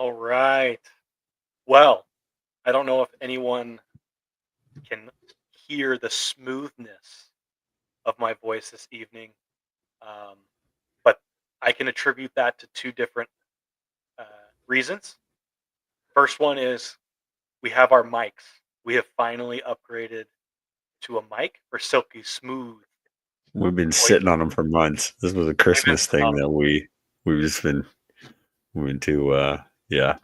All right. Well, I don't know if anyone can hear the smoothness of my voice this evening, um, but I can attribute that to two different uh, reasons. First one is we have our mics. We have finally upgraded to a mic for silky smooth We've been voice. sitting on them for months. This was a They've been Christmas thing tough. that we've just been moving to. Yeah,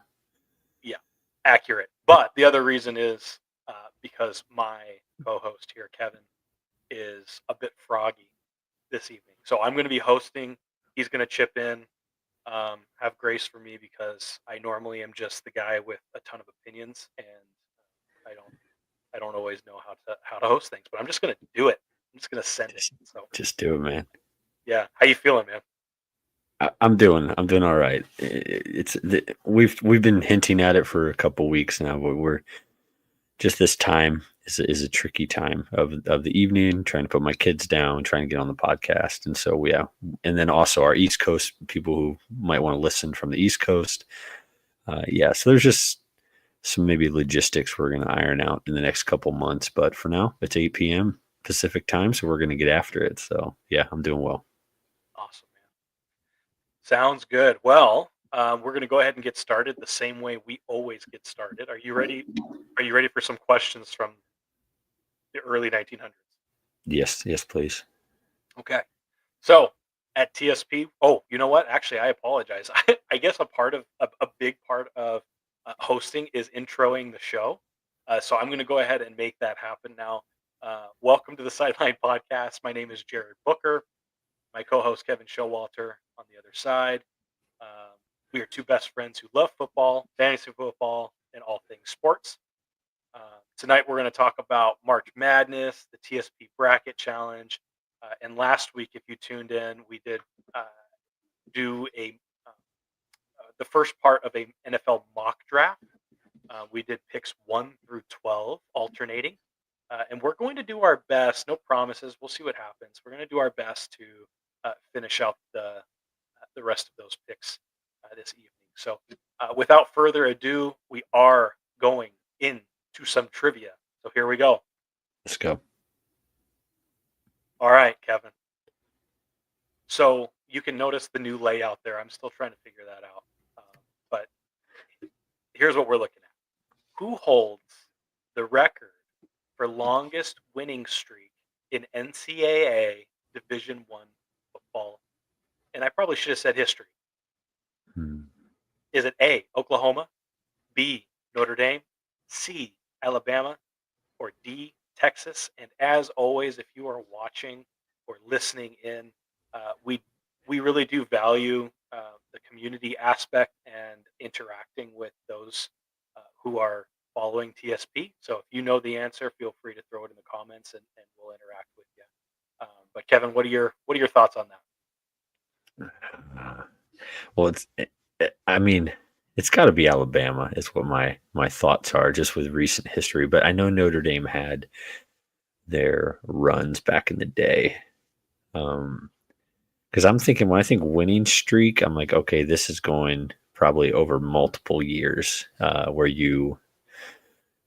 Yeah, accurate. But the other reason is because my co-host here, Kevin, is a bit froggy this evening. So I'm going to be hosting. He's going to chip in. Have grace for me because I normally am just the guy with a ton of opinions, and I don't I don't always know how to host things. But I'm just going to do it. I'm just going to send it. just So just do it, man. yeah, how you feeling, man? I'm doing all right. We've been hinting at it for a couple weeks now, but we're just this time is a tricky time of the evening, trying to put my kids down, trying to get on the podcast. And so yeah, and then also our East Coast people who might want to listen from the East Coast. Yeah, so there's just some maybe logistics we're going to iron out in the next couple months. But for now, it's 8 p.m. Pacific time, so we're going to get after it. So yeah, I'm doing well. Awesome, man. Sounds good. Well, we're going to go ahead and get started the same way we always get started. Are you ready? Are you ready for some questions from the early 1900s? Yes, yes, please. Okay. So at TSP, oh, you know what? Actually, I apologize. I guess a big part of hosting is introing the show. So I'm going to go ahead and make that happen now. Welcome to the Sideline Podcast. My name is Jared Booker. My co-host Kevin Showalter on the other side. Um, we are two best friends who love football, fantasy football, and all things sports. Tonight we're going to talk about March Madness, the TSP Bracket Challenge, and last week, if you tuned in, we did uh, do the first part of a NFL mock draft. We did picks 1 through 12, alternating, and we're going to do our best. No promises. We'll see what happens. We're going to do our best to finish out the rest of those picks this evening. So, without further ado, we are going into some trivia. So here we go. Let's go. All right, Kevin. So you can notice the new layout there. I'm still trying to figure that out. But here's what we're looking at. Who holds the record for longest winning streak in NCAA Division One football? And I probably should have said history. Hmm. Is it A, Oklahoma, B, Notre Dame, C, Alabama, or D, Texas? And as always, if you are watching or listening in, we really do value the community aspect and interacting with those who are following TSP. So if you know the answer, feel free to throw it in the comments, and we'll interact with you. But Kevin, what are your thoughts on that? Uh, well, I mean, it's got to be Alabama. Is what my thoughts are, just with recent history. But I know Notre Dame had their runs back in the day. Because I'm thinking when I think winning streak, I'm like, okay, this is going probably over multiple years, where you.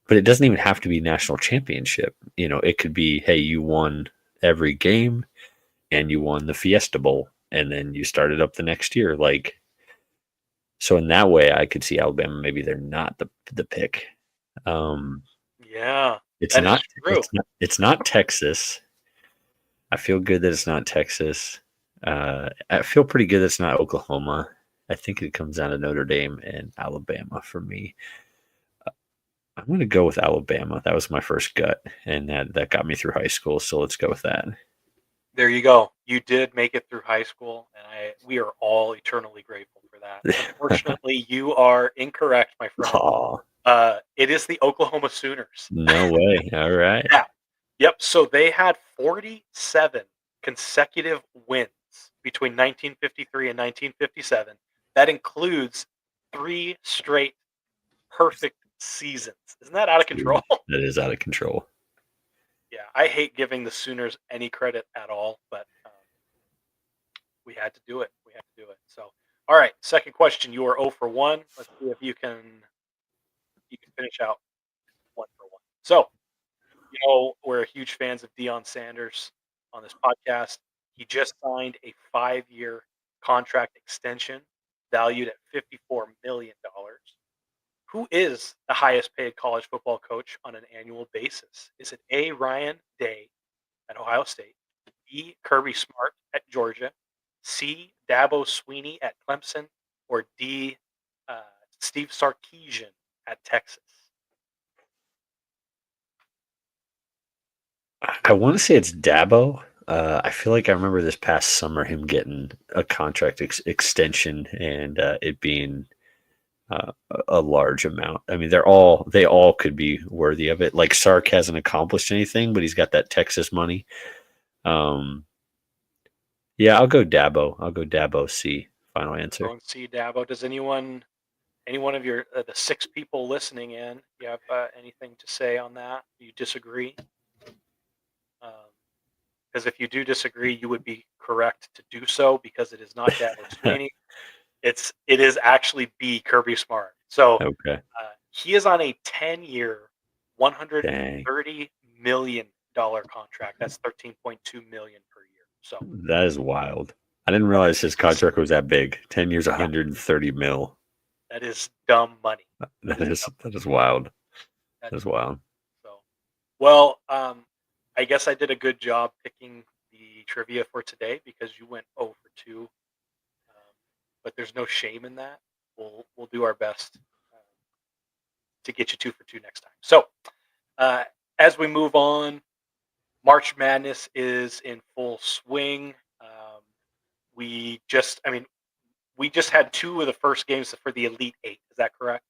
But it doesn't even have to be national championship. It could be, hey, you won every game and you won the Fiesta Bowl, and then you started up the next year. Like, so in that way, I could see Alabama. Maybe they're not the pick. Um, Yeah, it's that is not. true. It's not Texas. I feel good that it's not Texas. I feel pretty good that it's not Oklahoma. I think it comes down to Notre Dame and Alabama for me. I'm going to go with Alabama. That was my first gut, and that got me through high school. So let's go with that. There you go. You did make it through high school, and we are all eternally grateful for that. Unfortunately, you are incorrect, my friend. Oh, It is the Oklahoma Sooners. no way. All right. Yeah. Yep. So they had 47 consecutive wins between 1953 and 1957. That includes three straight perfect seasons. Isn't that out of control? Dude, that is out of control. Yeah, I hate giving the Sooners any credit at all, but we had to do it. We had to do it. So, All right, second question. You are 0 for 1. Let's see if you can finish out 1 for 1. So, we're huge fans of Deion Sanders on this podcast. He just signed a 5-year contract extension valued at $54 million. Who is the highest paid college football coach on an annual basis? Is it A. Ryan Day at Ohio State, B. Kirby Smart at Georgia, C. Dabo Sweeney at Clemson, or D. Uh, Steve Sarkisian at Texas? I want to say it's Dabo. I feel like I remember this past summer him getting a contract extension and it being a large amount. I mean, they all could be worthy of it. Like Sark hasn't accomplished anything, but he's got that Texas money. Um, yeah, I'll go Dabo. I'll go Dabo C. Final answer. Going to see Dabo. Does any one of your the 6 people listening in, you have anything to say on that? Do you disagree? Because if you do disagree, you would be correct to do so because it is not Dabo Sweeney. It is actually B. Kirby Smart. So Okay. he is on a 10-year, Dang, $130 million contract. That's 13.2 million per year. So that is wild. I didn't that realize his is contract was that big. 10 years, yeah, 130 mil. that is dumb money. It That is is dumb. that is wild. That That is is wild. so. Well, I guess I did a good job picking the trivia for today because you went 0 for 2. But there's no shame in that. We'll do our best uh, to get you 2 for 2 next time. So uh, as we move on, March Madness is in full swing. I mean, we just had 2 of the first games for the Elite Eight. Is that correct?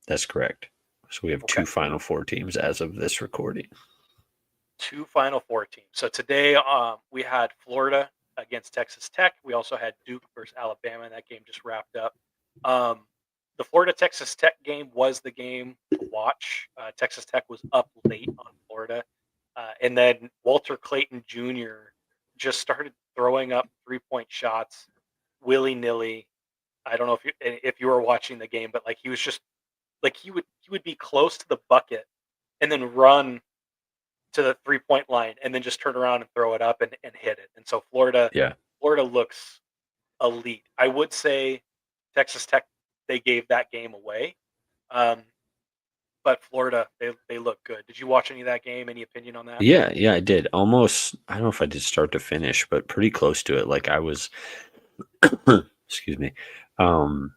That's correct. So we have Okay. two Final Four teams as of this recording. 2 Final Four teams. So today we had Florida against Texas Tech. We also had Duke versus Alabama, and that game just wrapped up. Um, the Florida Texas Tech game was the game to watch. Texas Tech was up late on Florida, and then Walter Clayton Jr. just started throwing up 3-point shots willy nilly. I don't know if you were watching the game, but like he was just like he would be close to the bucket and then run to the 3-point line and then just turn around and throw it up and hit it. And so Yeah. Florida looks elite. I would say Texas Tech, they gave that game away. Um, but Florida, they look good. Did you watch any of that game? Any opinion on that? Yeah, I did. Almost, I don't know if I did start to finish, but pretty close to it. Like I was, excuse me. Um,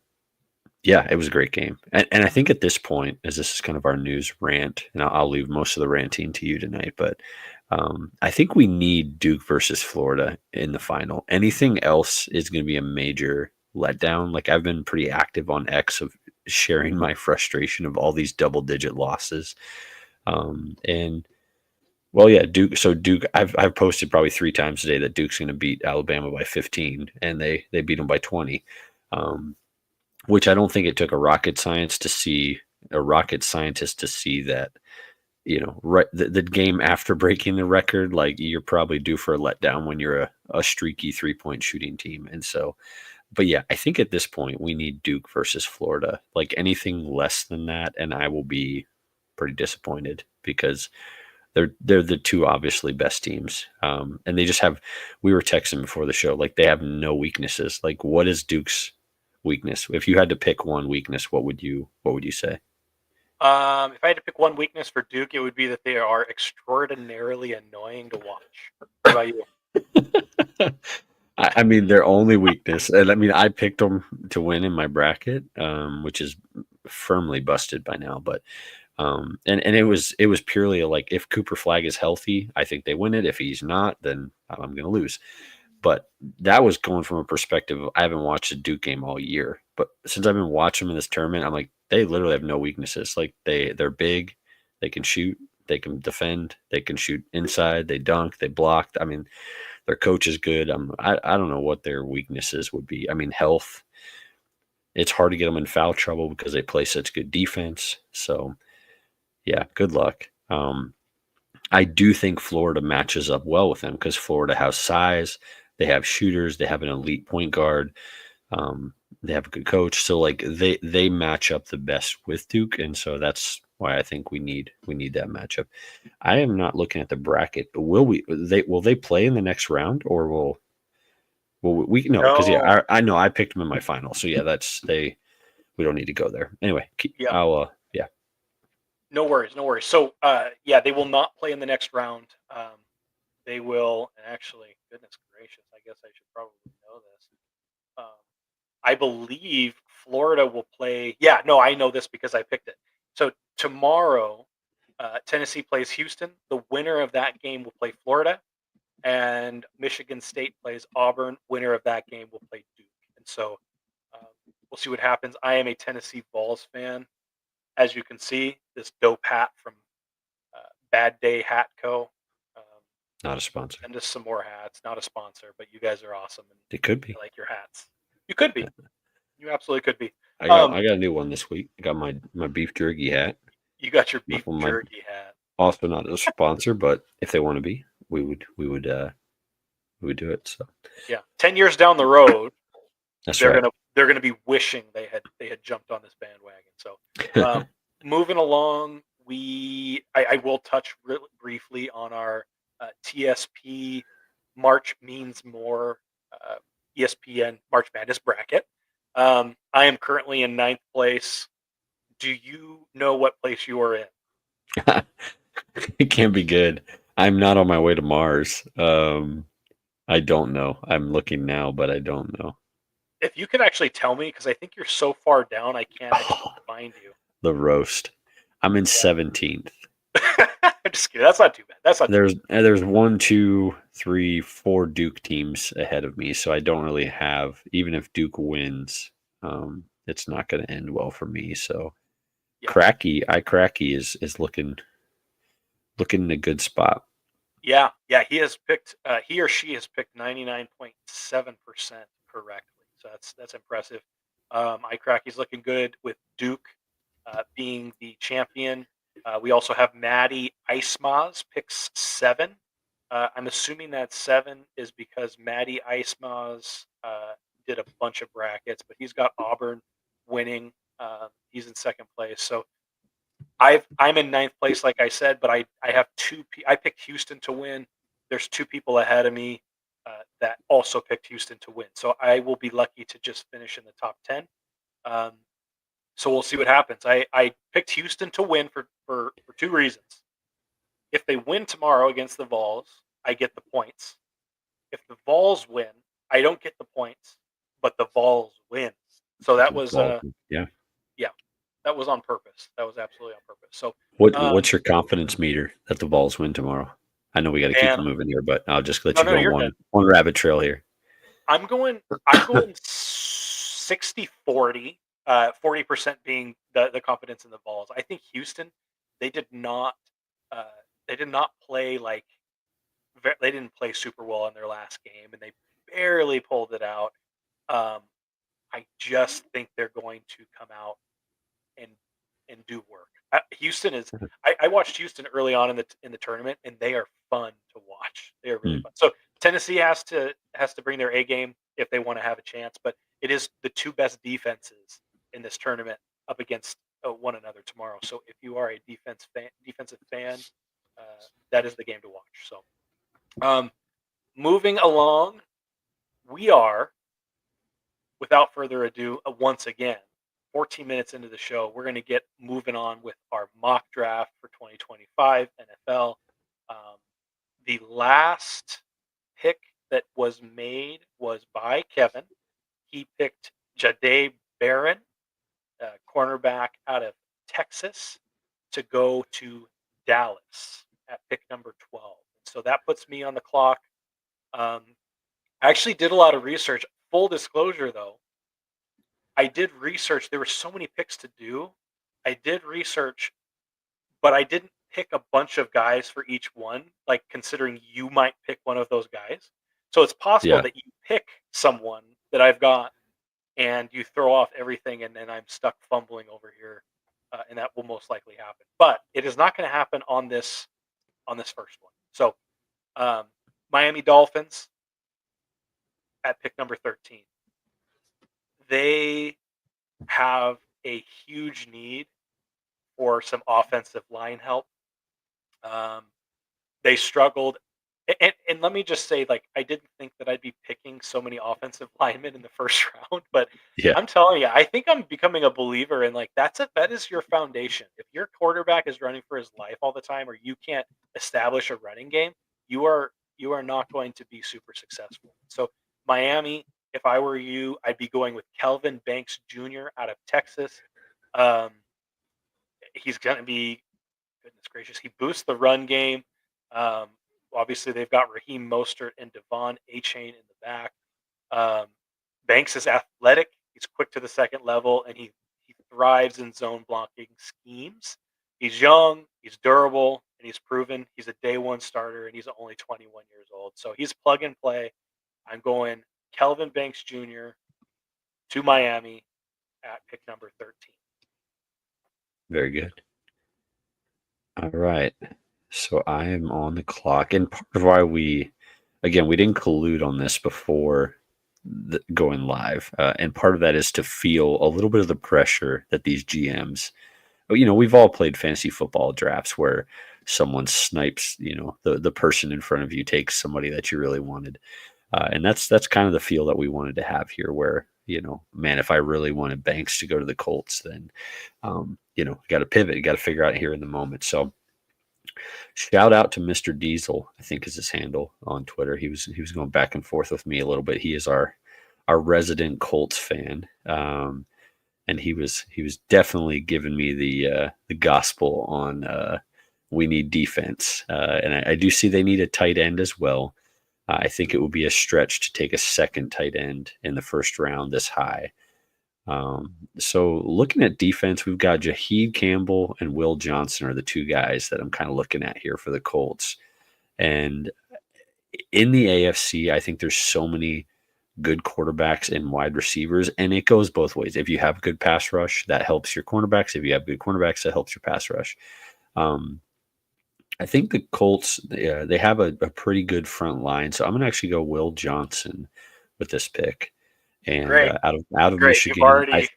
yeah, it was a great game. And I think at this point, as this is kind of our news rant, and I'll leave most of the ranting to you tonight, but I think we need Duke versus Florida in the final. Anything else is going to be a major letdown. Like I've been pretty active on X of sharing my frustration of all these double digit losses. And well, yeah, Duke. So Duke, I've posted probably 3 times today that Duke's going to beat Alabama by 15, and they beat them by 20. Um, which I don't think it took a rocket scientist to see that, right, the game after breaking the record, like you're probably due for a letdown when you're a streaky 3-point shooting team. And so, but yeah, I think at this point we need Duke versus Florida. Like anything less than that, and I will be pretty disappointed because they're the two obviously best teams. And they just have. We were texting before the show, like they have no weaknesses. Like what is Duke's weakness? If you had to pick one weakness, what would you say? If I had to pick one weakness for Duke, it would be that they are extraordinarily annoying to watch. What about you? I mean, their only weakness, and I mean, I picked them to win in my bracket, which is firmly busted by now. But and it was purely like if Cooper Flag is healthy, I think they win it. If he's not, then I'm going to lose. But that was going from a perspective of I haven't watched a Duke game all year, but since I've been watching them in this tournament, I'm like they literally have no weaknesses. Like they're big, they can shoot, they can defend, they can shoot inside, they dunk, they blocked. I mean, their coach is good. I don't know what their weaknesses would be. I mean, health. It's hard to get them in foul trouble because they play such good defense. So yeah, good luck. I do think Florida matches up well with them because Florida has size. They have shooters. They have an elite point guard. Um, they have a good coach. So like they match up the best with Duke, and so that's why I think we need that matchup. I am not looking at the bracket. Will they play in the next round, or will we no? Because No. yeah, I know I picked them in my final. So yeah, that's they. We don't need to go there anyway. Yeah. I'll yeah. No worries. No worries. So, yeah, they will not play in the next round. They will, and actually, goodness gracious, I guess I should probably know this. Um, I believe Florida will play. Yeah, no, I know this because I picked it. So tomorrow, Tennessee plays Houston. The winner of that game will play Florida, and Michigan State plays Auburn. Winner of that game will play Duke. And so um, we'll see what happens. I am a Tennessee Vols fan, as you can see. This dope hat from Bad Day Hat Co. Um, Not a sponsor. send us some more hats. Not a sponsor, but you guys are awesome, and It could be. I like your hats. You could be. You absolutely could be. I got Um, I got a new one this week. I got my beef jerky hat. you got your beef My jerky hat. also not a sponsor, but if they want to be, we would do it. So Yeah, 10 years down the road, that's they're right. gonna be wishing they had jumped on this bandwagon. So, moving along, I will touch really briefly on our TSP March Means More uh, ESPN March Madness bracket. I am currently in ninth place. Do you know what place you are in? It can be good. I'm not on my way to Mars. I don't know. I'm looking now, but I don't know. If you could actually tell me, because I think you're so far down, I can't actually Oh, find you. the roast. I'm in 17th. I'm just kidding. That's not too bad. That's not too There's one, two, three, four Duke teams ahead of me, so I don't really have. Even if Duke wins, it's not going to end well for me. So yeah. Cracky is looking in a good spot. Yeah, yeah, he or she has picked 99.7% correctly. So that's impressive. iCracky's looking good with Duke being the champion. We also have Maddie Icemaz picks 7. I'm assuming that 7 is because Maddie Icemaz did a bunch of brackets, but he's got Auburn winning. He's in second place. So I'm in ninth place, like I said, but I have I picked Houston to win. There's 2 people ahead of me that also picked Houston to win. So I will be lucky to just finish in the top 10. Um, so we'll see what happens. I picked Houston to win for 2 reasons. If they win tomorrow against the Vols, I get the points. If the Vols win, I don't get the points, but the Vols win. So that was Well, yeah. yeah, that was on purpose. That was absolutely on purpose. So What's your confidence meter that the Vols win tomorrow? I know we got to keep man, it moving here, but I'll just let no, you no, go on you're good. one rabbit trail here. I'm going 60-40, 40% being the confidence in the Vols. I think Houston, they did not uh, they did not play like they didn't play super well in their last game, and they barely pulled it out. Um, I just think they're going to come out and do work. Houston is. I watched Houston early on in the tournament, and they are fun to watch. They are really Hmm. fun. So Tennessee has to bring their A game if they want to have a chance. But it is the 2 best defenses in this tournament up against one another tomorrow. So if you are a defensive fan, uh, that is the game to watch. So moving along, we are without further ado, once again, 14 minutes into the show, we're going to get moving on with our mock draft for 2025 NFL. Um, the last pick that was made was by Kevin. He picked Jade Barron, cornerback out of Texas, to go to Dallas at pick number 12. So that puts me on the clock. Um, I actually did a lot of research. Full disclosure, though, I did research. There were so many picks to do. I did research, but I didn't pick a bunch of guys for each one, like considering you might pick one of those guys. So it's possible Yeah. that you pick someone that I've got and you throw off everything and then I'm stuck fumbling over here. And that will most likely happen. But it is not going to happen on this first one. So Miami Dolphins, at pick number 13. They have a huge need for some offensive line help. Um, they struggled. And let me just say, like, I didn't think that I'd be picking so many offensive linemen in the first round, but Yeah. I'm telling you, I think I'm becoming a believer in like that is your foundation. If your quarterback is running for his life all the time, or you can't establish a running game, you are not going to be super successful. So Miami, if I were you, I'd be going with Kelvin Banks Jr. out of Texas. Um, he's going to be, goodness gracious, he boosts the run game. Um, Obviously, they've got Raheem Mostert and Devon Achane in the back. Um, Banks is athletic. He's quick to the second level, and he thrives in zone blocking schemes. He's young, he's durable, and he's proven. He's a day one starter, and he's only 21 years old. So he's plug and play. I'm going Kelvin Banks Jr. to Miami at pick number 13. Very good. All right. So I am on the clock. And part of why again, we didn't collude on this before going live. And part of that is to feel a little bit of the pressure that these GMs, we've all played fantasy football drafts where someone snipes, the person in front of you takes somebody that you really wanted. And that's kind of the feel that we wanted to have here where, man, if I really wanted Banks to go to the Colts, then, got to pivot, got to figure out here in the moment. So, shout out to Mr. Diesel, I think is his handle on Twitter. He was going back and forth with me a little bit. He is our resident Colts fan, and he was definitely giving me the gospel on we need defense, and I do see they need a tight end as well. I think it would be a stretch to take a second tight end in the first round this high. So looking at defense, we've got Jaheed Campbell and Will Johnson are the two guys that I'm kind of looking at here for the Colts. And in the AFC, I think there's so many good quarterbacks and wide receivers, and it goes both ways. If you have good pass rush, that helps your cornerbacks. If you have good cornerbacks, that helps your pass rush. Um, I think the Colts, they have a pretty good front line, so I'm going to actually go Will Johnson with this pick. And Great, out of great. You've Michigan, already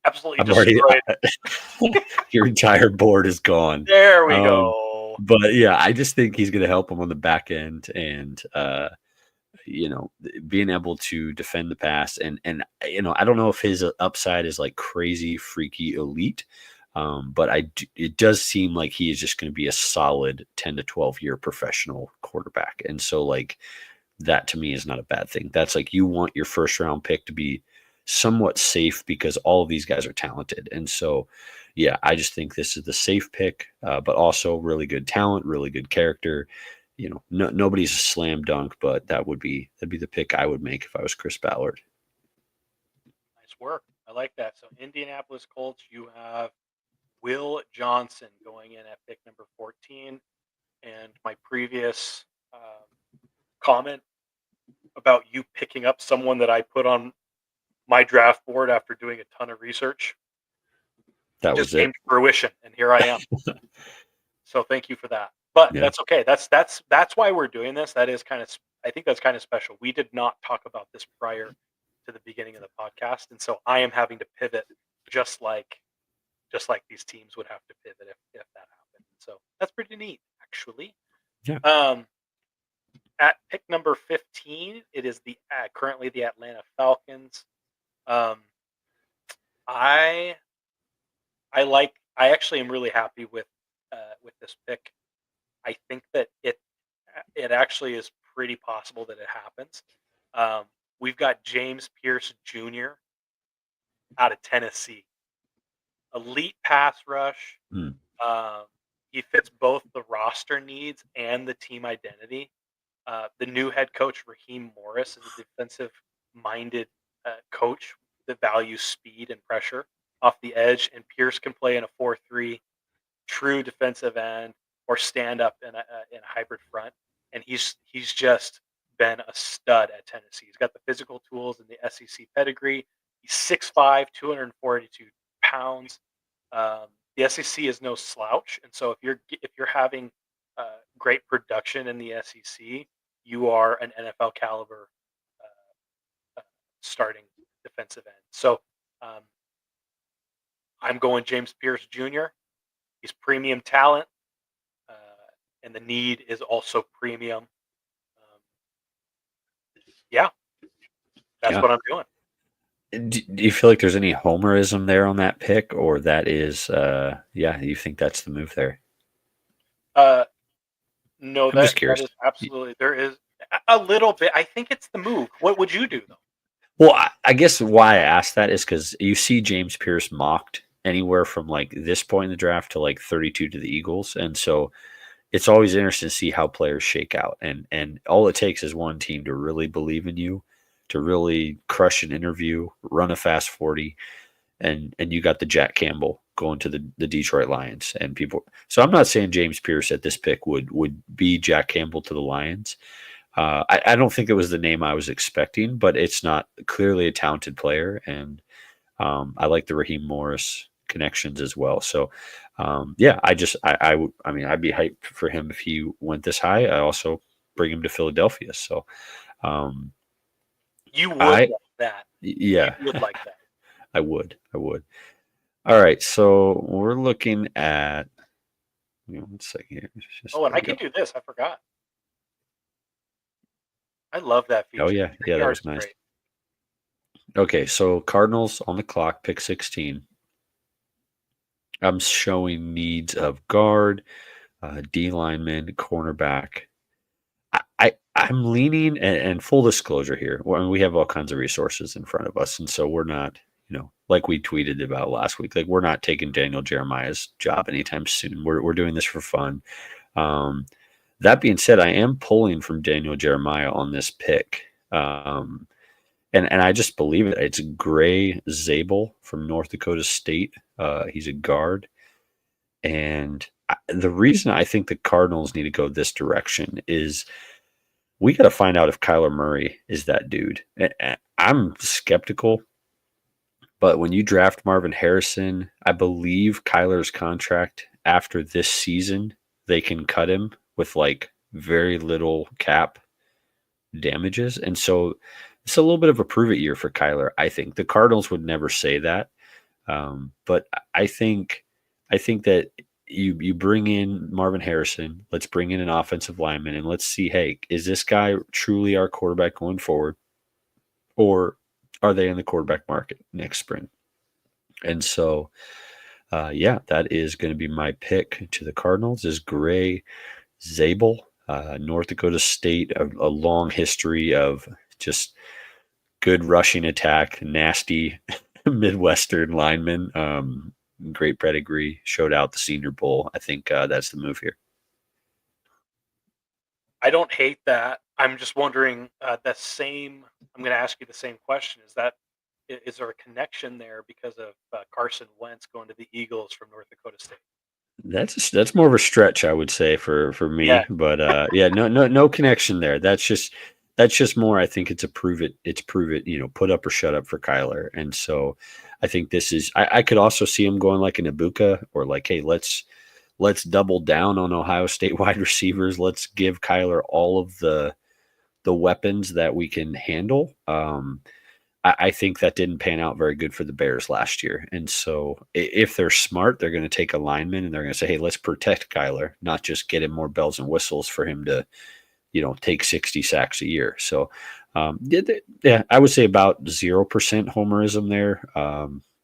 absolutely I've already destroyed. your entire board is gone. There we Um, go. but yeah, I just think he's going to help him on the back end, and being able to defend the pass, and I don't know if his upside is like crazy, freaky, elite. But it does seem like he is just going to be a solid 10 to 12 year professional quarterback, and so like that to me is not a bad thing. That's like you want your first round pick to be somewhat safe because all of these guys are talented. And so, yeah, I just think this is the safe pick, but also really good talent, really good character. Nobody's a slam dunk, but that'd be the pick I would make if I was Chris Ballard. Nice work. I like that. So Indianapolis Colts, you have Will Johnson going in at pick number 14. And my previous comment about you picking up someone that I put on my draft board after doing a ton of research That just was came it. to fruition, and here I am. So thank you for that. But Yeah. that's okay. That's why we're doing this. That is kind of I think that's kind of special. We did not talk about this prior to the beginning of the podcast, and so I am having to pivot just like these teams would have to pivot if that happened. So that's pretty neat, actually. Yeah. Um, at pick number 15, it is currently the Atlanta Falcons. Um, I I actually am really happy with this pick. I think that it actually is pretty possible that it happens. Um, we've got James Pierce Jr. out of Tennessee, elite pass rush. Mm. Um, he fits both the roster needs and the team identity. The new head coach Raheem Morris is a defensive-minded coach that values speed and pressure off the edge, and Pierce can play in a 4-3 true defensive end or stand up in a hybrid front. And he's just been a stud at Tennessee. He's got the physical tools and the SEC pedigree. He's 6'5", 242 pounds. The SEC is no slouch, and so if you're having great production in the SEC, you are an NFL caliber starting defensive end. So um, I'm going James Pierce Jr. He's premium talent, uh, and the need is also premium. Yeah, that's Yeah. what I'm doing. Do you feel like there's any homerism there on that pick, or that is, yeah, you think that's the move there? Uh, no, I'm just that curious. is absolutely there is a little bit. I think it's the move. What would you do though? Well, I guess why I asked that is because you see James Pierce mocked anywhere from like this point in the draft to like 32 to the Eagles, and so it's always interesting to see how players shake out. And all it takes is one team to really believe in you, to really crush an interview, run a fast 40, and you got the Jack Campbell going to the Detroit Lions and people. So I'm not saying James Pierce at this pick would be Jack Campbell to the Lions. I don't think it was the name I was expecting, but it's not clearly a talented player, and I like the Raheem Morris connections as well. So, yeah, I mean, I'd be hyped for him if he went this high. I also bring him to Philadelphia. So, um, You would I, like that. You yeah, would like that. I would. All right, so we're looking at. One second here. Just Oh, and there I we go. can do this. I forgot. I love that Oh feature. yeah, yeah, that StreamYard was is nice. great. Okay, so Cardinals on the clock, pick 16. I'm showing needs of guard, D lineman, cornerback. I'm leaning, and full disclosure here, well, we have all kinds of resources in front of us, and so we're not, like we tweeted about last week, like we're not taking Daniel Jeremiah's job anytime soon. We're doing this for fun. Um, that being said, I am pulling from Daniel Jeremiah on this pick. And I just believe it. It's Gray Zabel from North Dakota State. He's a guard. And the reason I think the Cardinals need to go this direction is we got to find out if Kyler Murray is that dude. I'm skeptical, but when you draft Marvin Harrison, I believe Kyler's contract after this season, they can cut him with like very little cap damages. And so it's a little bit of a prove it year for Kyler. I think the Cardinals would never say that. But I think that you bring in Marvin Harrison. Let's bring in an offensive lineman and let's see. Hey, is this guy truly our quarterback going forward, or are they in the quarterback market next spring? And so, yeah, that is going to be my pick to the Cardinals. Is Gray Zabel, North Dakota State, a long history of just good rushing attack, nasty Midwestern lineman. Great pedigree, showed out the Senior Bowl. I think that's the move here. I don't hate that. I'm just wondering the same. I'm going to ask you the same question. Is there a connection there because of Carson Wentz going to the Eagles from North Dakota State? That's more of a stretch, I would say, for Yeah, me. But yeah, no connection there. That's just more. I think it's prove it. Put up or shut up for Kyler. And so I think this is. I could also see him going like an Ibuka or like, hey, let's double down on Ohio State wide receivers. Let's give Kyler all of the weapons that we can handle. I think that didn't pan out very good for the Bears last year. And so if they're smart, they're going to take a lineman and they're going to say, hey, let's protect Kyler, not just get him more bells and whistles for him to, take 60 sacks a year. So, yeah, I would say about 0% homerism there.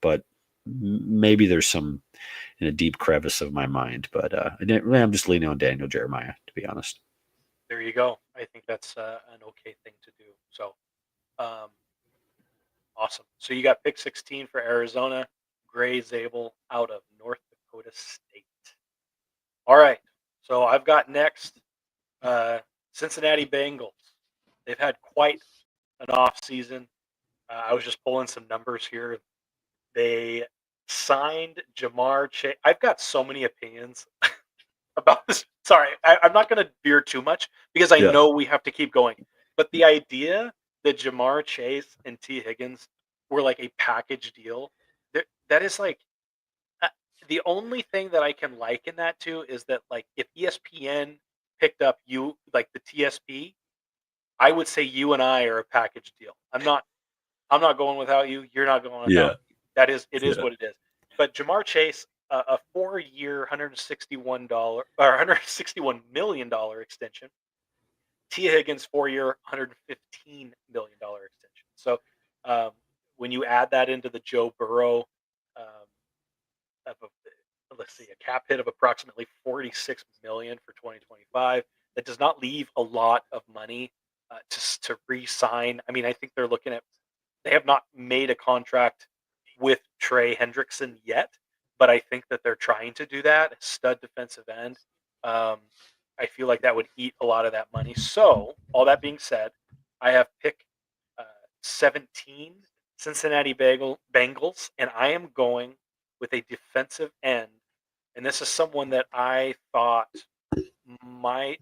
But maybe there's some in a deep crevice of my mind. But I'm just leaning on Daniel Jeremiah, to be honest. there you go. I think that's an okay thing to do. So um, awesome. So you got pick 16 for Arizona, Gray Zabel out of North Dakota State. All right. So I've got next uh, Cincinnati Bengals. They've had quite an off season. I was just pulling some numbers here. They signed Jamar Chase. I've got so many opinions about this. Sorry, I'm not going to veer too much because I Yeah. know we have to keep going. But the idea that Jamar Chase and T. Higgins were like a package deal, that is like uh, the only thing that I can liken that to is that like if ESPN picked up like the TSP, I would say you and I are a package deal. I'm not going without you. You're not going without Yeah. me. It is Yeah. what it is. But Jamar Chase, a 4-year, or $161 million extension. T. Higgins, 4-year, $115 million extension. So um, when you add that into the Joe Burrow, um, of let's see, a cap hit of approximately 46 million for 2025, that does not leave a lot of money to re-sign. I mean, I think they have not made a contract with Trey Hendrickson yet, but I think that they're trying to do that. Stud defensive end. Um, I feel like that would eat a lot of that money. So, all that being said, I have pick uh, 17, Cincinnati Bengals, and I am going with a defensive end. And this is someone that I thought might.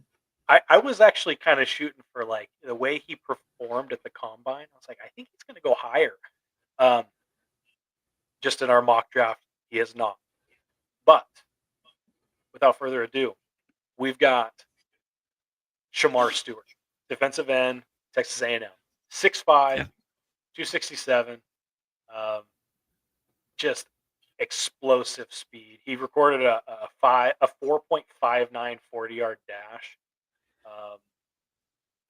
I was actually kind of shooting for, like, the way he performed at the combine. I was like, I think he's going to go higher. Um, just in our mock draft, he has not. But without further ado, we've got Shamar Stewart, defensive end, Texas A&M, 6'5", Yeah. 267, um, just explosive speed. He recorded a 4.59 40-yard dash. Um,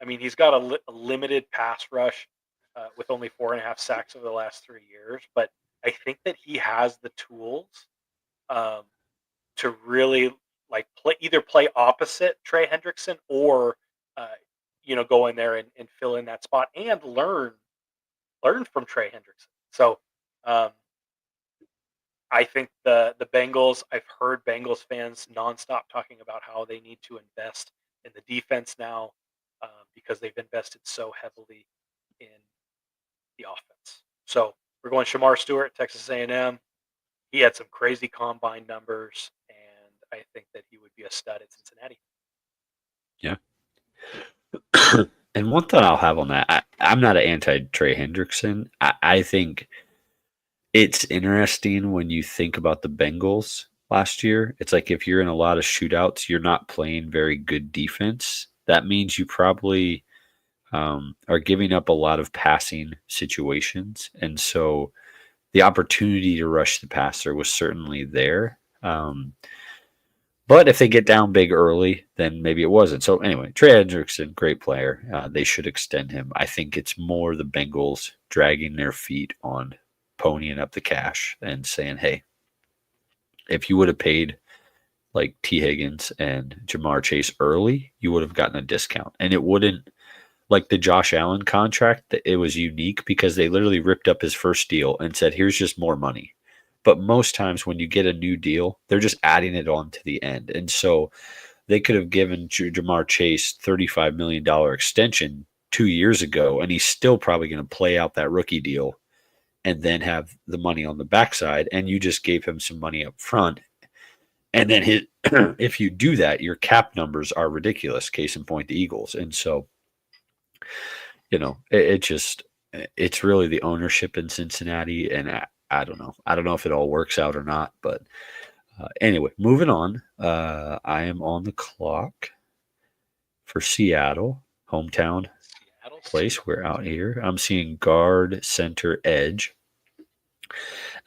I mean, he's got a limited pass rush with only 4.5 sacks over the last 3 years, but I think that he has the tools um, to really, like, either play opposite Trey Hendrickson or uh, go in there and fill in that spot and learn from Trey Hendrickson. So um, I think the Bengals. I've heard Bengals fans nonstop talking about how they need to invest in the defense now because they've invested so heavily in the offense. So we're going Shamar Stewart, Texas A&M. He had some crazy combine numbers, and I think that he would be a stud at Cincinnati. Yeah. And one thought I'll have on that, I'm not an anti Trey Hendrickson. I think it's interesting when you think about the Bengals last year. It's like if you're in a lot of shootouts, you're not playing very good defense. That means you probably are giving up a lot of passing situations. And so the opportunity to rush the passer was certainly there. But if they get down big early, then maybe it wasn't. So anyway, Trey Hendrickson, great player. They should extend him. I think it's more the Bengals dragging their feet on ponying up the cash and saying, hey, if you would have paid like T. Higgins and Jamar Chase early, you would have gotten a discount. And it wouldn't, like the Josh Allen contract, it was unique because they literally ripped up his first deal and said, here's just more money. But most times when you get a new deal, they're just adding it on to the end. And so they could have given Jamar Chase $35 million extension 2 years ago, and he's still probably going to play out that rookie deal and then have the money on the backside. And you just gave him some money up front. And then if you do that, your cap numbers are ridiculous. Case in point, the Eagles. And so, it's really the ownership in Cincinnati. And I don't know. I don't know if it all works out or not. But anyway, moving on. I am on the clock for Seattle, hometown Seattle place. We're Seahawks. out here. I'm seeing guard, center, edge.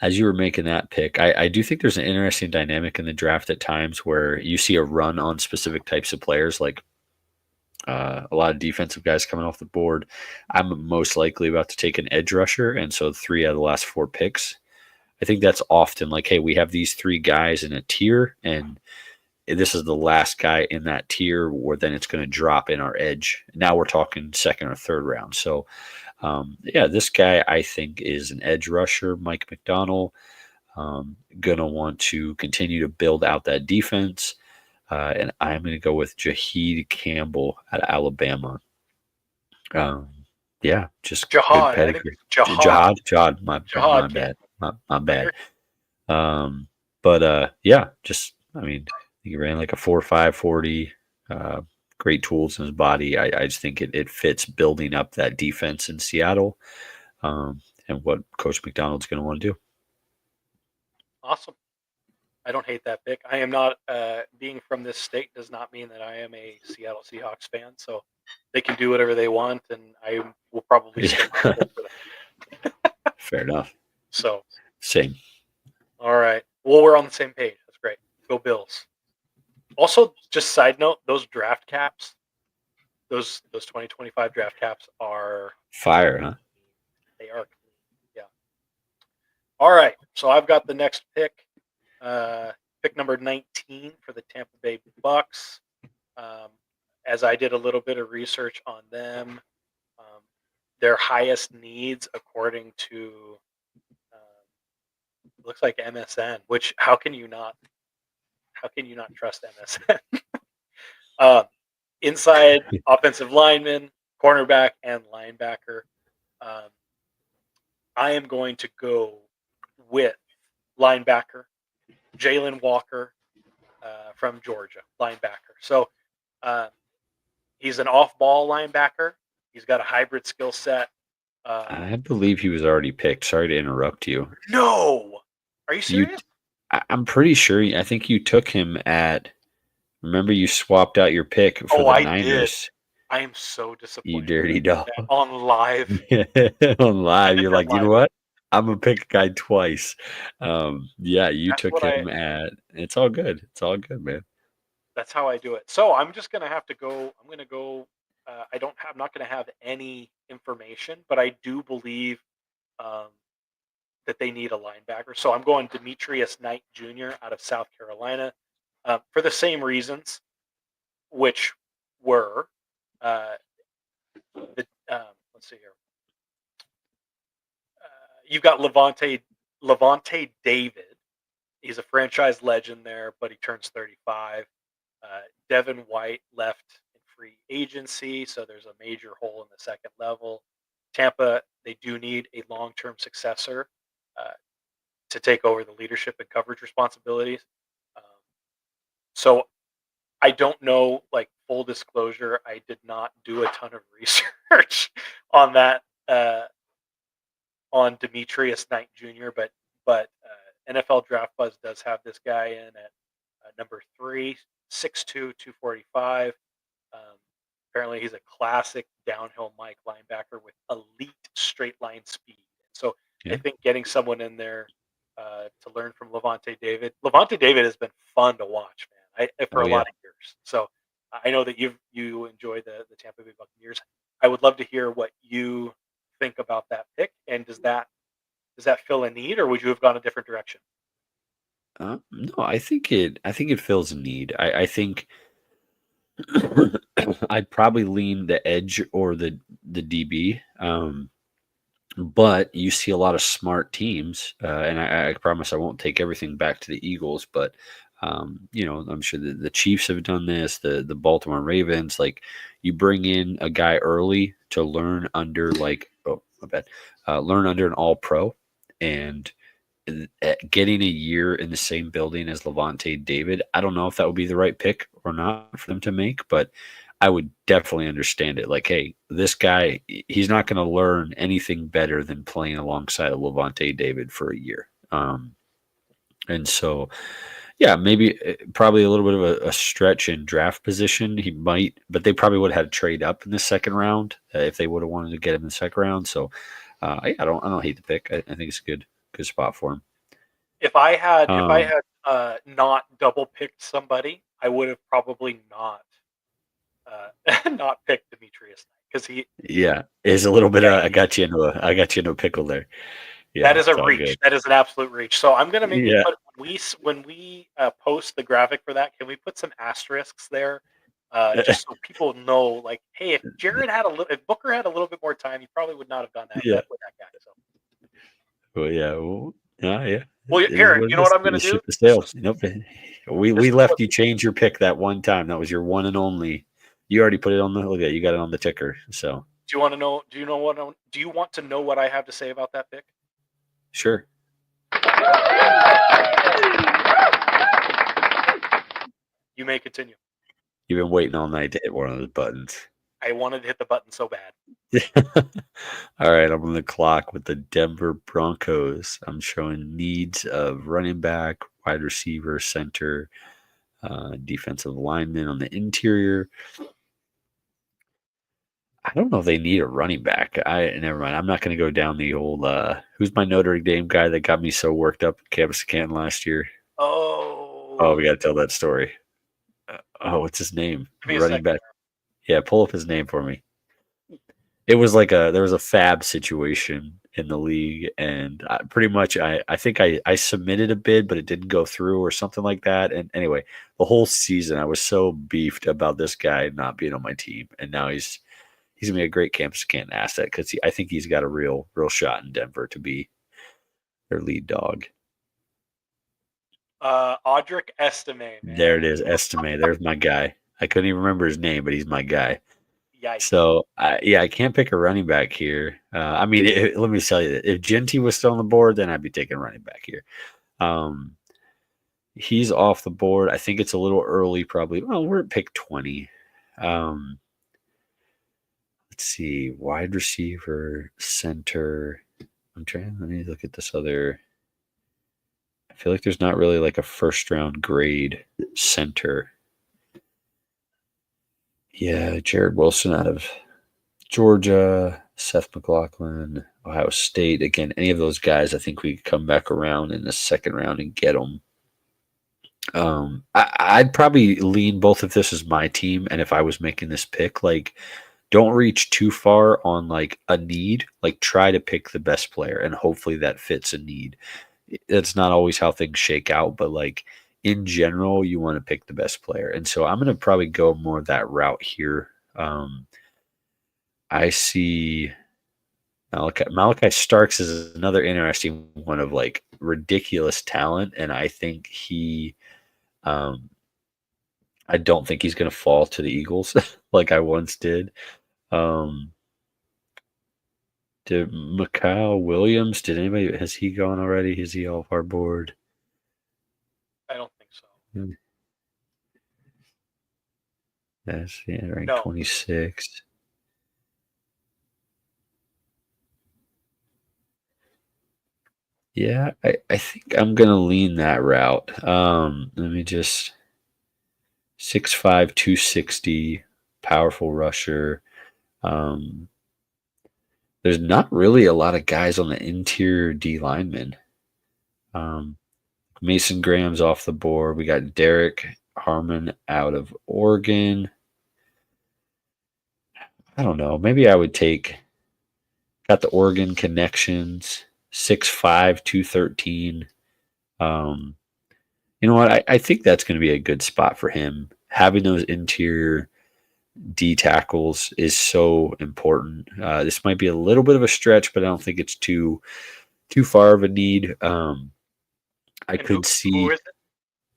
As you were making that pick, I do think there's an interesting dynamic in the draft at times where you see a run on specific types of players, like a lot of defensive guys coming off the board. I'm most likely about to take an edge rusher, and so 3 out of the last 4 picks. I think that's often like, hey, we have these 3 guys in a tier, and this is the last guy in that tier, where then it's going to drop in our edge. Now we're talking second or third round. So, yeah, this guy I think is an edge rusher, Mike McDonald. Going to want to continue to build out that defense. And I'm going to go with Jaheed Campbell out of Alabama. Um, yeah, just good Jihad. I think pedigree. it's Jihad. Jihad, my Jihad bad, Campbell. my No, bad. you're But yeah, just I mean, he ran like a 4.5 40. Great tools in his body. I just think it fits building up that defense in Seattle, and what Coach McDonald's going to want to do. awesome. I don't hate that pick. I am not being from this state does not mean that I am a Seattle Seahawks fan. So they can do whatever they want, and I will probably stick my Yeah. foot for them. Fair enough. So, Same. all right. Well, we're on the same page. That's great. Go Bills. Also, just side note, those draft caps, those 2025 draft caps Fire, huh? they are clean. Yeah. All right. So I've got the next pick. Uh, Pick number 19 for the Tampa Bay Bucks. Um, as I did a little bit of research on them, um, their highest needs, according to looks like MSN. Which how can you not trust MSN? uh, Inside offensive lineman, cornerback, and linebacker. Um, I am going to go with linebacker Jalen Walker from Georgia, linebacker. So uh, he's an off-ball linebacker. He's got a hybrid skill set. Um, I believe he was already picked. Sorry to interrupt you. no, are you You, serious? I'm pretty sure. I think you took him at. Remember, you swapped out your pick for Oh, the I did. Niners. I am so You disappointed that I dirty did dog. that on live. On I live, did you're that like, you know live. what? I'm gonna pick a guy twice. Yeah, you That's took what I. him at. It's all good. It's all good, man. That's how I do it. So I'm just gonna have to go. I'm gonna go. I don't have. I'm not gonna have any information, but I do believe um, that they need a linebacker. So I'm going Demetrius Knight Jr. out of South Carolina for the same reasons, which were uh, the. Let's see here. You've got Levante David. He's a franchise legend there, but he turns 35. Devin White left in free agency, so there's a major hole in the second level. Tampa, they do need a long-term successor uh, to take over the leadership and coverage responsibilities. Um, so I don't know, like full disclosure, I did not do a ton of research on that on Demetrius Knight Jr., but NFL Draft Buzz does have this guy in at number 3, 6'2", 245. Um, Apparently, he's a classic downhill Mike linebacker with elite straight line speed. So I Yeah. think getting someone in there to learn from Levante David. Levante David has been fun to watch, man. For Oh a lot yeah. of years. So I know that you enjoy the Tampa Bay Buccaneers. I would love to hear what you think about that pick, and does that fill a need, or would you have gone a different direction? No, I think it. I think it fills a need. I think I'd probably lean the edge or the DB. But you see a lot of smart teams, and I promise I won't take everything back to the Eagles, but I'm sure the Chiefs have done this, the Baltimore Ravens. Like, you bring in a guy early to learn under, like, oh my bad, learn under an All Pro, and getting a year in the same building as Levante David. I don't know if that would be the right pick or not for them to make, but I would definitely understand it. Like, hey, this guy, he's not going to learn anything better than playing alongside a Levante David for a year. And so, yeah, maybe probably a little bit of a stretch in draft position. He might, but they probably would have had to trade up in the second round if they would have wanted to get him in the second round. So, I don't hate the pick. I think it's a good spot for him. If I Um, had not double picked somebody, I would have probably not not picked Demetrius Knight because yeah, it's a little bit. yeah, I got you into a pickle there. that Yeah, is a it's all reach. good. That is an absolute reach. So I'm gonna maybe Yeah, put when we post the graphic for that. Can we put some asterisks there, just so people know, like, hey, if Booker had a little bit more time, he probably would not have done that yeah. with that guy. So, Well, yeah, well, yeah. well, It is here, what you it know is. what I'm The gonna do? ship has This sailed. is Nope. We this we is what left you change your pick that one time. That was your one and only. You already put it on the look at it, you got it on the ticker. So do you want to know? Do you want to know what I have to say about that pick? sure. You may continue. You've been waiting all night to hit one of those buttons. I wanted to hit the button so bad. All right, I'm on the clock with the Denver Broncos. I'm showing needs of running back, wide receiver, center, defensive lineman on the interior. I don't know if they need a running back. I never mind. I'm not going to go down the old. Who's my Notre Dame guy that got me so worked up at Campus Canton last year? Oh, we Oh, got to tell that story. Oh, what's his name? give me a Running second. back. Yeah, pull up his name for me. It was like there was a fab situation in the league, and pretty much I think I submitted a bid, but it didn't go through or something like that. And anyway, the whole season I was so beefed about this guy not being on my team, and now he's gonna be a great Campus Canton asset because I think he's got a real shot in Denver to be their lead dog. Audric Estime, man. There it is, Estime. There's my guy. I couldn't even remember his name, but he's my guy. Yikes. So yeah, I can't pick a running back here. I mean, let me tell you, if Genty was still on the board, then I'd be taking running back here. Um, he's off the board. I think it's a little early, probably. Well, we're at pick 20. Um, let's see, wide receiver, center. Let me look at this other. I feel like there's not really like a first round grade center. Yeah, Jared Wilson out of Georgia, Seth McLaughlin, Ohio State. Again, any of those guys, I think we could come back around in the second round and get them. I'd probably lean both if this is my team and if I was making this pick, like don't reach too far on like a need. Like try to pick the best player and hopefully that fits a need. That's not always how things shake out, but like in general, you want to pick the best player. And so I'm going to probably go more that route here. I see Malachi Starks is another interesting one of like ridiculous talent, and I think um, I don't think he's going to fall to the Eagles like I once did. Um, did Mikal Williams? Did anybody has he gone already? Is he off our board? I don't think so. Hmm, that's yeah, ranked No. 26. Yeah, I think I'm gonna lean that route. Let me just 6'5", 260, powerful rusher. Um, there's not really a lot of guys on the interior D linemen. Um, Mason Graham's off the board. We got Derek Harmon out of Oregon. I don't know. Maybe I would take got the Oregon connections. 6'5", 213. Um, you know what? I think that's going to be a good spot for him. Having those interior D tackles is so important. This might be a little bit of a stretch, but I don't think it's too far of a need. I And who could who see is it?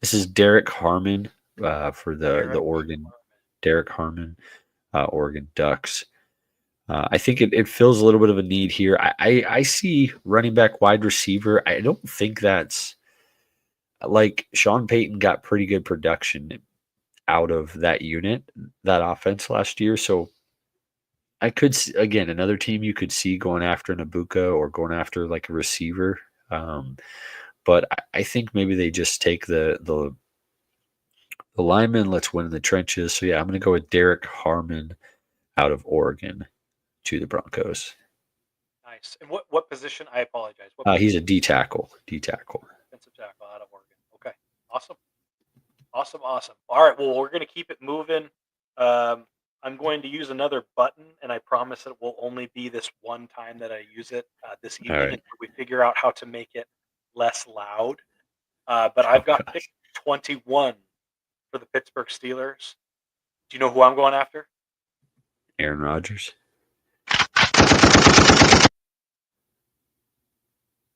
this is Derek Harmon for the Derek Oregon Harmon. Derek Harmon Oregon Ducks. I think it fills a little bit of a need here. I see running back, wide receiver. I don't think that's like Sean Payton got pretty good production out of that unit, that offense last year. So I could again another team you could see going after Nabuka or going after like a receiver. Um, but I think maybe they just take the lineman. Let's win in the trenches. So yeah, I'm going to go with Derek Harmon out of Oregon to the Broncos. Nice. And what position? I apologize. What He's a position? D tackle. D tackle. Defensive tackle out of Oregon. Okay. Awesome. Awesome. Awesome. All right. Well, we're going to keep it moving. Um, I'm going to use another button, and I promise it will only be this one time that I use it this All evening right. until we figure out how to make it less loud. But Oh I've got pick gosh, 21 for the Pittsburgh Steelers. Do you know who I'm going after? Aaron Rodgers.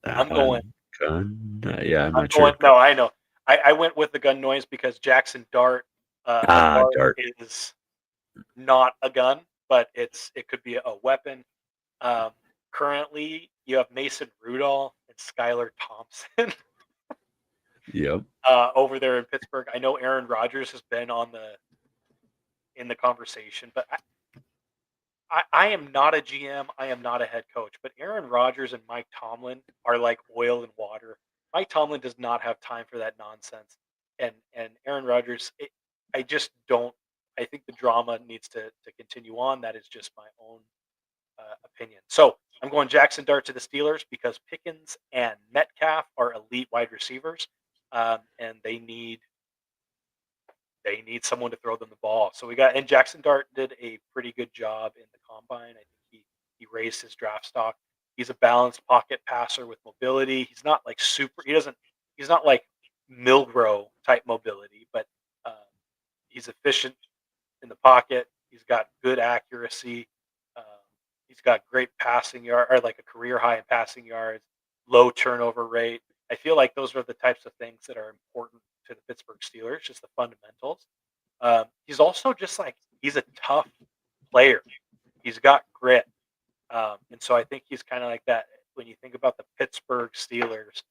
I'm going. Gun. Yeah, I'm I'm not going. sure. No, I know. I went with the gun noise because Jackson Dart, a dart Dart. is not a gun, but it could be a weapon. Um, Currently, you have Mason Rudolph and Skylar Thompson Yep. over there in Pittsburgh. I know Aaron Rodgers has been on the in the conversation, but I am not a GM. I am not a head coach. But Aaron Rodgers and Mike Tomlin are like oil and water. Mike Tomlin does not have time for that nonsense, and Aaron Rodgers, I just don't. I think the drama needs to continue on. That is just my own opinion. So I'm going Jackson Dart to the Steelers because Pickens and Metcalf are elite wide receivers, and they need someone to throw them the ball. So we got and Jackson Dart did a pretty good job in the combine. I think he raised his draft stock. He's a balanced pocket passer with mobility. He's not like super. He's not like Milgro type mobility, but uh, he's efficient in the pocket. He's got good accuracy. Um, he's got great passing yard or like a career high in passing yards, low turnover rate. I feel like those are the types of things that are important to the Pittsburgh Steelers, just the fundamentals. He's also just like he's a tough player. He's got grit, and so I think he's kind of like that. When you think about the Pittsburgh Steelers,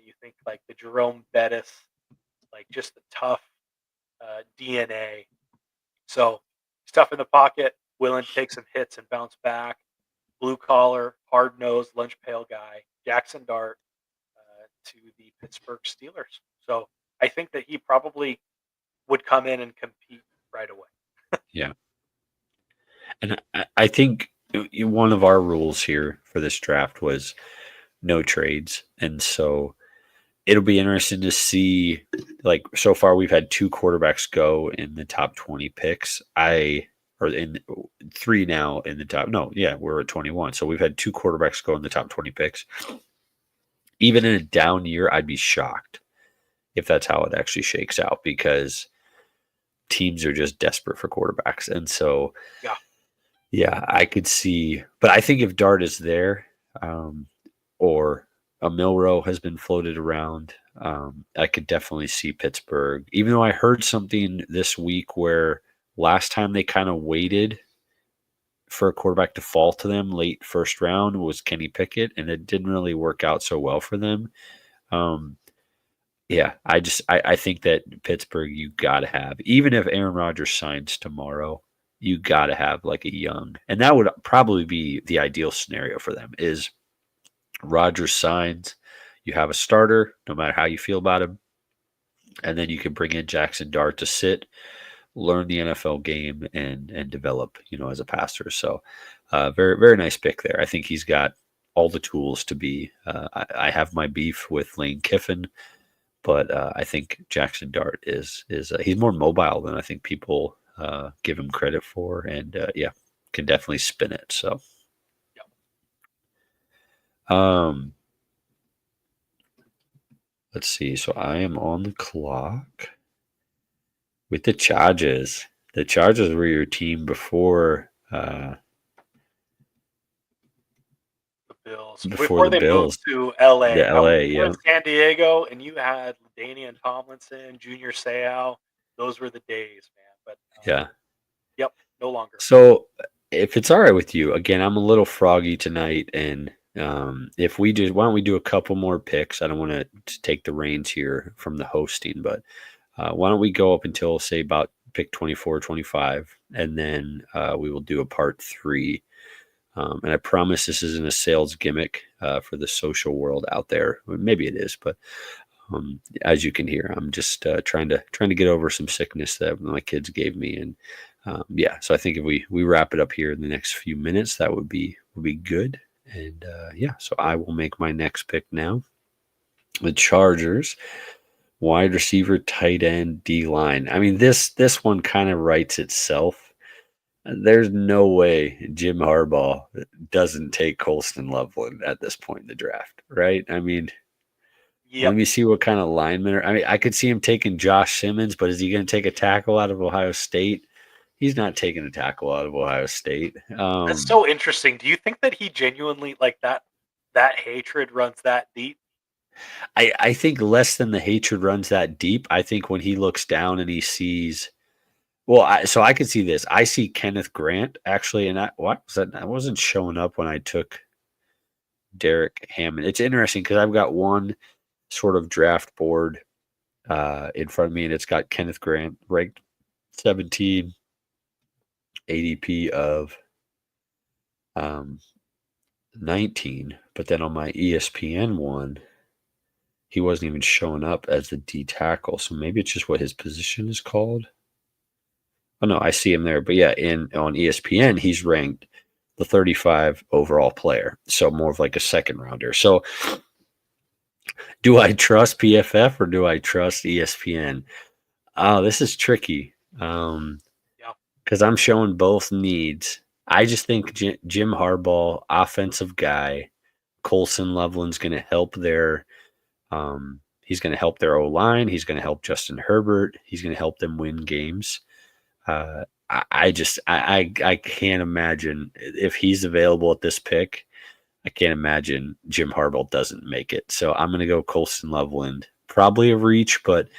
you think like the Jerome Bettis, like just the tough DNA. So he's tough in the pocket, willing to take some hits and bounce back. Blue collar, hard nosed, lunch pail guy, Jackson Dart to the Pittsburgh Steelers. So I think that he probably would come in and compete right away. Yeah. And I think one of our rules here for this draft was no trades. And so it'll be interesting to see. Like, so far, we've had two quarterbacks go in the top 20 picks. Or in three now in the top. No, yeah, we're at 21. So we've had two quarterbacks go in the top 20 picks. Even in a down year, I'd be shocked if that's how it actually shakes out because teams are just desperate for quarterbacks. And so, Yeah. yeah, I could see. But I think if Dart is there, or a Milrow has been floated around, I could definitely see Pittsburgh. Even though I heard something this week where last time they kind of waited for a quarterback to fall to them late first round was Kenny Pickett, and it didn't really work out so well for them. Um, yeah, I think that Pittsburgh you got to have, even if Aaron Rodgers signs tomorrow, you got to have like a young, and that would probably be the ideal scenario for them is Rodgers signs, you have a starter, no matter how you feel about him, and then you can bring in Jackson Dart to sit, learn the NFL game, and develop, as a passer. So, very very nice pick there. I think he's got all the tools to be. I have my beef with Lane Kiffin, but I think Jackson Dart is he's more mobile than I think people give him credit for, and yeah, can definitely spin it. So, um, let's see. So I am on the clock with the Chargers. The Chargers were your team before The Bills before before the they moved Bills. to LA. The I was LA, born in yeah, San Diego, and you had Danian Tomlinson, Junior Seau. Those were the days, man. But yeah. yep, no longer. So if it's all right with you, again, I'm a little froggy tonight, and if we do, why don't we do a couple more picks? I don't want to take the reins here from the hosting, but why don't we go up until say about pick 24, 25, and then we will do a part three. And I promise this isn't a sales gimmick for the social world out there. Well, maybe it is, but as you can hear, I'm just trying to get over some sickness that my kids gave me, and yeah. So I think if we wrap it up here in the next few minutes, that would be good. And yeah, so I will make my next pick now. The Chargers, wide receiver, tight end, D line. I mean, this one kind of writes itself. There's no way Jim Harbaugh doesn't take Colston Loveland at this point in the draft, right? I mean, let Yep, me see what kind of lineman. I mean, I could see him taking Josh Simmons, but is he going to take a tackle out of Ohio State? He's not taking a tackle out of Ohio State. that's so interesting. Do you think that he genuinely like that hatred runs that deep? I think less than the hatred runs that deep. I think when he looks down and he sees, well, so I could see this. I see Kenneth Grant actually, and what was that? I wasn't showing up when I took Derek Hammond. It's interesting because I've got one sort of draft board in front of me, and it's got Kenneth Grant ranked 17, ADP of 19, but then on my ESPN one, he wasn't even showing up as the D tackle. So maybe it's just what his position is called. Oh no, I see him there. But yeah, in on ESPN, he's ranked the 35 overall player, so more of like a second rounder. So, do I trust PFF or do I trust ESPN? Oh, this is tricky. Yeah. Because I'm showing both needs. I just think Jim Harbaugh, offensive guy, Colson Loveland's going to help their. He's going to help their O line. He's going to help Justin Herbert. He's going to help them win games. I can't imagine if he's available at this pick. I can't imagine Jim Harbaugh doesn't make it. So I'm going to go Colson Loveland. Probably a reach, but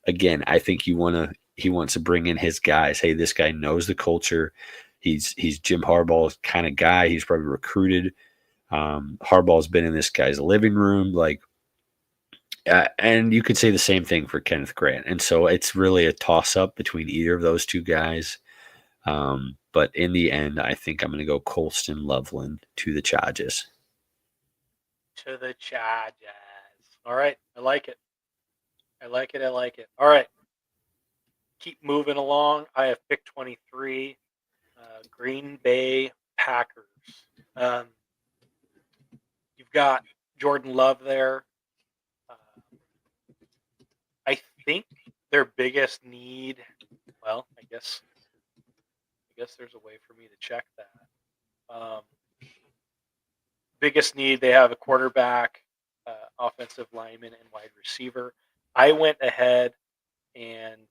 again, I think he wants to bring in his guys. Hey, this guy knows the culture. He's Jim Harbaugh's kind of guy. He's probably recruited. Harbaugh's been in this guy's living room, and you could say the same thing for Kenneth Grant. And so it's really a toss up between either of those two guys. But in the end, I think I'm going to go Colston Loveland to the Chargers. To the Chargers. All right. I like it. I like it. I like it. All right. Keep moving along. I have pick 23, Green Bay Packers. Um, you've got Jordan Love there. Uh, I think their biggest need. Well, I guess there's a way for me to check that. Biggest need, they have a quarterback, offensive lineman, and wide receiver. I went ahead and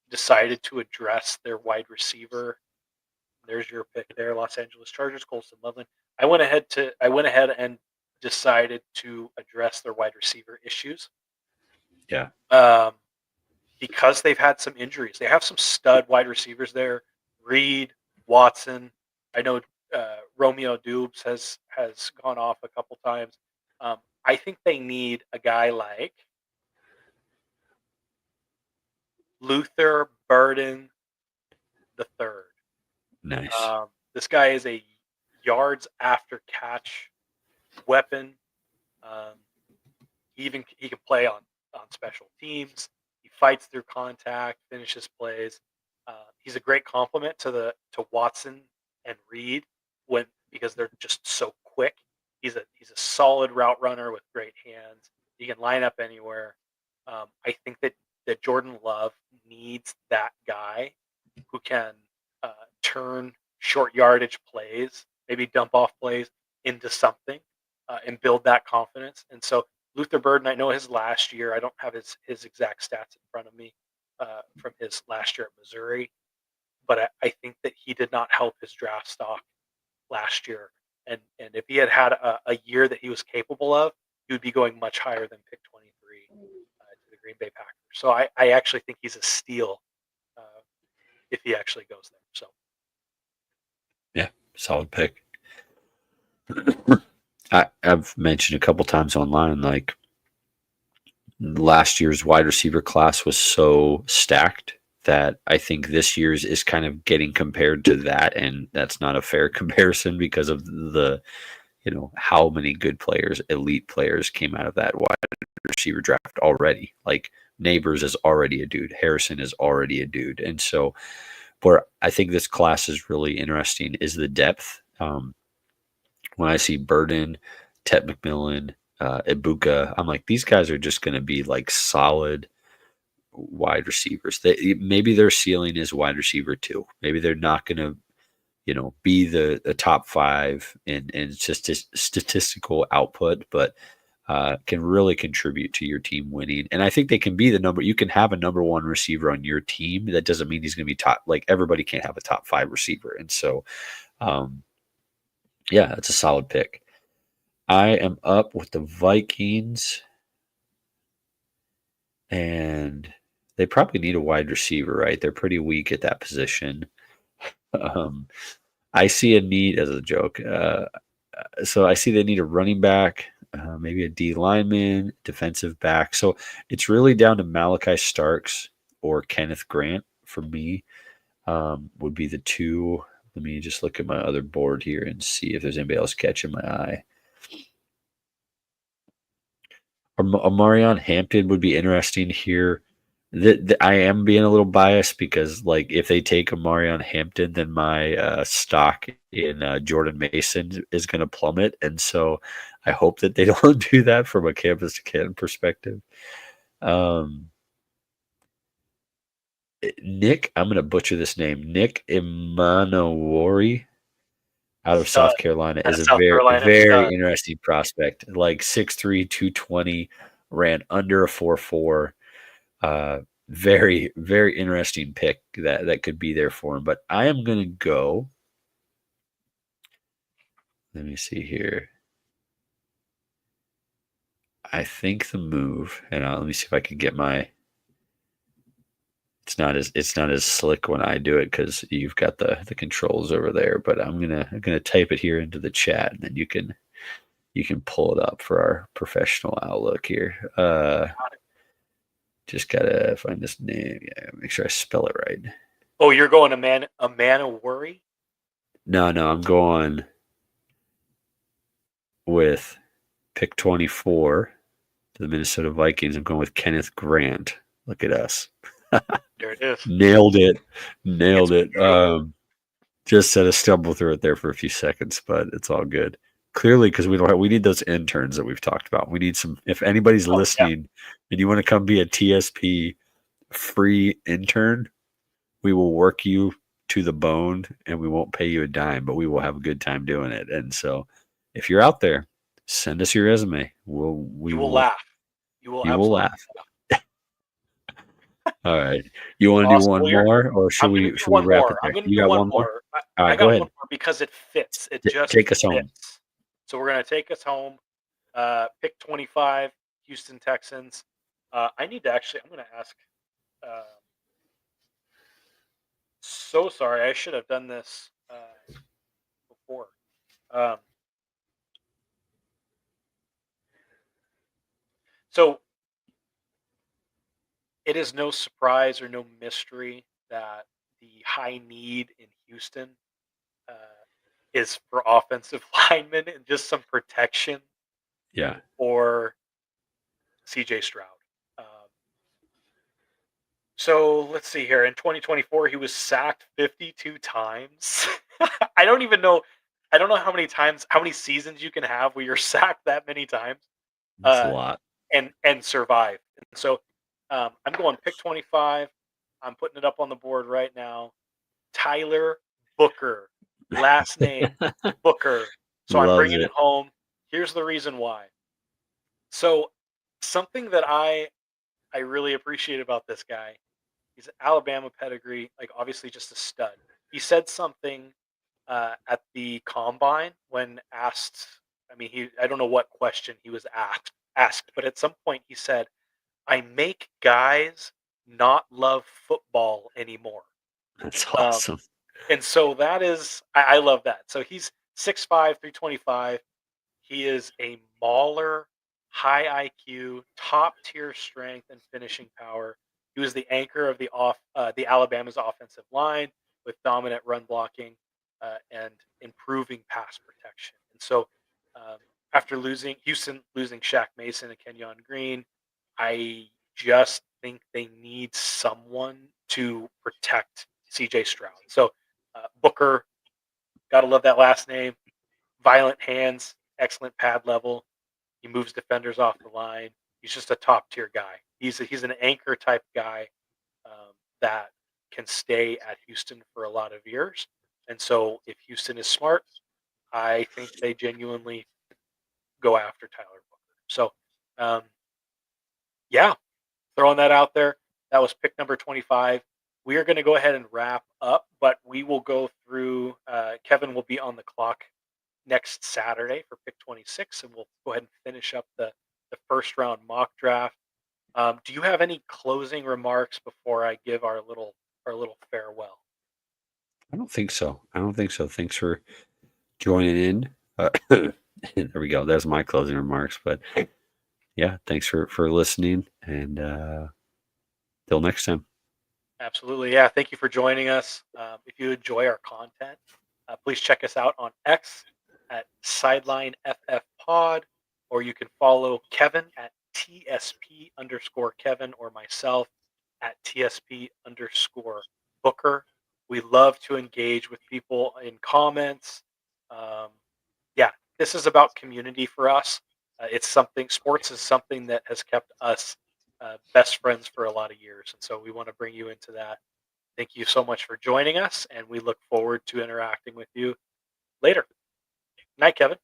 decided to address their wide receiver. There's your pick there, Los Angeles Chargers, Colston Loveland. I went ahead and decided to address their wide receiver issues. Yeah. Because they've had some injuries. They have some stud wide receivers there. Reed, Watson. I know Romeo Dubes has gone off a couple times. I think they need a guy like Luther Burden the third. Nice. This guy is a yards after catch weapon. Um, he can play on special teams. He fights through contact, finishes plays. He's a great complement to Watson and Reed because they're just so quick. He's a solid route runner with great hands. He can line up anywhere. I think that Jordan Love needs that guy who can turn short yardage plays, maybe dump off plays into something, and build that confidence. And so Luther Burden, I know his last year. I don't have his exact stats in front of me from his last year at Missouri, but I think that he did not help his draft stock last year. And if he had a year that he was capable of, he would be going much higher than pick 23 to the Green Bay Packers. So I actually think he's a steal if he actually goes there. So Yeah, solid pick. I've mentioned a couple times online, like last year's wide receiver class was so stacked that I think this year's is kind of getting compared to that, and that's not a fair comparison because of the how many good players, elite players, came out of that wide receiver draft already. Like Neighbors is already a dude, Harrison is already a dude, and so where I think this class is really interesting is the depth. When I see Burden, Tet McMillan, Ibuka, I'm like, these guys are just going to be like solid wide receivers. Maybe their ceiling is wide receiver too. Maybe they're not going to, be the top five in just statistical output, but can really contribute to your team winning. And I think they can be you can have a number one receiver on your team. That doesn't mean he's going to be top. Like everybody can't have a top five receiver. And so, yeah, it's a solid pick. I am up with the Vikings, and they probably need a wide receiver, right? They're pretty weak at that position. Um, I see a need as a joke. So I see they need a running back, maybe a D lineman, defensive back. So it's really down to Malachi Starks or Kenneth Grant for me. Would be the two. Let me just look at my other board here and see if there's anybody else catching my eye. Amarion Hampton would be interesting here. I am being a little biased because, like, if they take Omarion Hampton, then my stock in Jordan Mason is going to plummet, and so I hope that they don't do that from a campus to campus perspective. Um, Nick, I'm going to butcher this name. Nick Imanowari out of Stud South Carolina out is of a South very, Carolina. very Stud. interesting prospect. Like 6'3", 220, ran under a 4.4. Very, very interesting pick that could be there for him. But I am going to go. Let me see here. I think the move, and let me see if I can get my. It's not as slick when I do it because you've got the controls over there. But I'm gonna type it here into the chat, and then you can pull it up for our professional outlook here. Just gotta find this name. Yeah, make sure I spell it right. Oh, you're going a man of worry. No, no, I'm going with pick 24 to the Minnesota Vikings. I'm going with Kenneth Grant. Look at us. There it is. Nailed it. It's Nailed it. beautiful. Just had a stumble through it there for a few seconds, but it's all good. Clearly, because we need those interns that we've talked about. We need some. If anybody's Oh yeah, listening and you want to come be a TSP free intern, we will work you to the bone and we won't pay you a dime, but we will have a good time doing it. And so, if you're out there, send us your resume. We you will will laugh. You will You will absolutely laugh. laugh. All right. You want to do Awesome. one Well, you're. more, or should I'm gonna we do should we one wrap it more. I'm there? gonna You do got one one more? more. All I right, go got one ahead. more because it fits. It just Take us home. fits. So we're gonna take us home. Pick 25, Houston Texans. I need to actually. I'm gonna ask. Uh, so sorry. I should have done this before. Um, so it is no surprise or no mystery that the high need in Houston uh, is for offensive linemen and just some protection Yeah, for CJ Stroud. Um, so let's see here. In 2024, he was sacked 52 times. I don't even know. I don't know how many times, how many seasons you can have where you're sacked that many times that's a uh, lot. and survive. And so I'm going pick 25. I'm putting it up on the board right now. Tyler Booker, last name Booker. So I'm Loves bringing it it. home. Here's the reason why. So something that I really appreciate about this guy, he's an Alabama pedigree, like obviously just a stud. He said something at the combine when asked. I mean, I don't know what question he was asked, but at some point he said, "I make guys not love football anymore." That's Um, awesome. and so that is, I love that. So he's 6'5", 325. He is a mauler, high IQ, top tier strength and finishing power. He was the anchor of the Alabama's offensive line with dominant run blocking and improving pass protection. And so, um, after losing Houston losing Shaq Mason and Kenyon Green, I just think they need someone to protect CJ Stroud. So Booker, gotta love that last name. Violent hands, excellent pad level. He moves defenders off the line. He's just a top tier guy. He's an anchor type guy that can stay at Houston for a lot of years. And so, if Houston is smart, I think they genuinely go after Tyler Booker. So, um, yeah, throwing that out there. That was pick number 25. We are going to go ahead and wrap up, but we will go through. Kevin will be on the clock next Saturday for pick 26, and we'll go ahead and finish up the first round mock draft. Do you have any closing remarks before I give our little farewell? I don't think so. I don't think so. Thanks for joining in. There we go. There's my closing remarks. But yeah, thanks for listening, and till next time. Absolutely, yeah. Thank you for joining us. If you enjoy our content, please check us out on X at Sideline FF Pod, or you can follow Kevin at TSP underscore Kevin or myself TSP_Booker. We love to engage with people in comments. Um, yeah, this is about community for us. It's something, sports is something that has kept us best friends for a lot of years. And so we want to bring you into that. Thank you so much for joining us, and we look forward to interacting with you later. Night, Kevin.